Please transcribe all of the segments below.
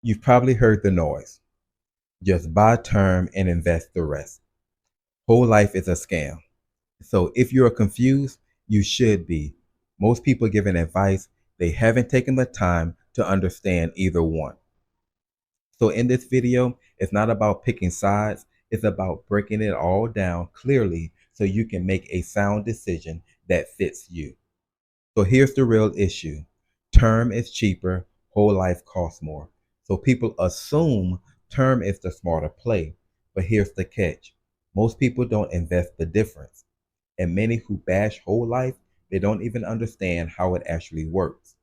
You've probably heard the noise. Just buy term and invest the rest. Whole life is a scam. So if you're confused, you should be. Most people giving advice, they haven't taken the time to understand either one. So in this video, it's not about picking sides, it's about breaking it all down clearly so you can make a sound decision that fits you. So here's the real issue. Term is cheaper, whole life costs more. So people assume term is the smarter play. But here's the catch. Most people don't invest the difference. And many who bash whole life, they don't even understand how it actually works.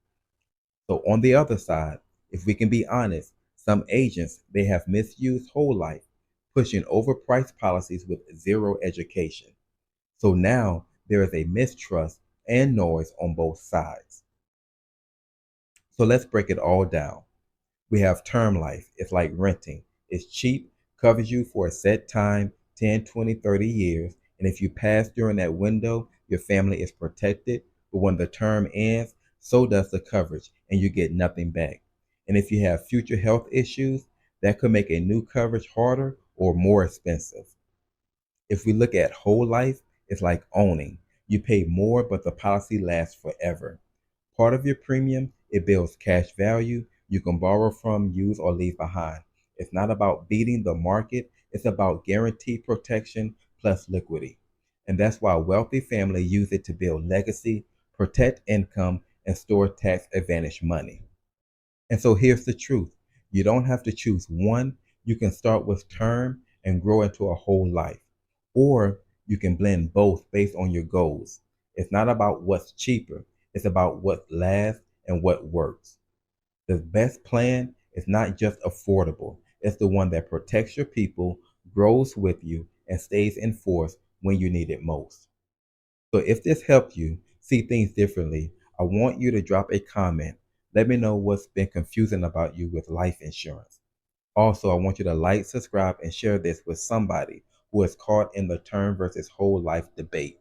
So on the other side, if we can be honest, some agents, they have misused whole life, pushing overpriced policies with zero education. So now there is a mistrust and noise on both sides. So let's break it all down. We have term life. It's like renting. It's cheap, covers you for a set time, 10, 20, 30 years. And if you pass during that window, your family is protected. But when the term ends, so does the coverage, and you get nothing back. And if you have future health issues, that could make a new coverage harder or more expensive. If we look at whole life, it's like owning. You pay more, but the policy lasts forever. Part of your premium, it builds cash value you can borrow from, use, or leave behind. It's not about beating the market, it's about guaranteed protection plus liquidity. And that's why wealthy families use it to build legacy, protect income, and store tax advantage money. And so here's the truth. You don't have to choose one. You can start with term and grow into a whole life. Or you can blend both based on your goals. It's not about what's cheaper. It's about what lasts and what works. The best plan is not just affordable. It's the one that protects your people, grows with you, and stays in force when you need it most. So if this helped you see things differently, I want you to drop a comment. Let me know what's been confusing about you with life insurance. Also, I want you to like, subscribe, and share this with somebody who is caught in the term versus whole life debate.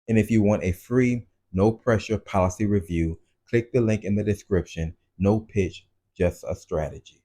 And if you want a free, no pressure policy review, click the link in the description. No pitch, just a strategy.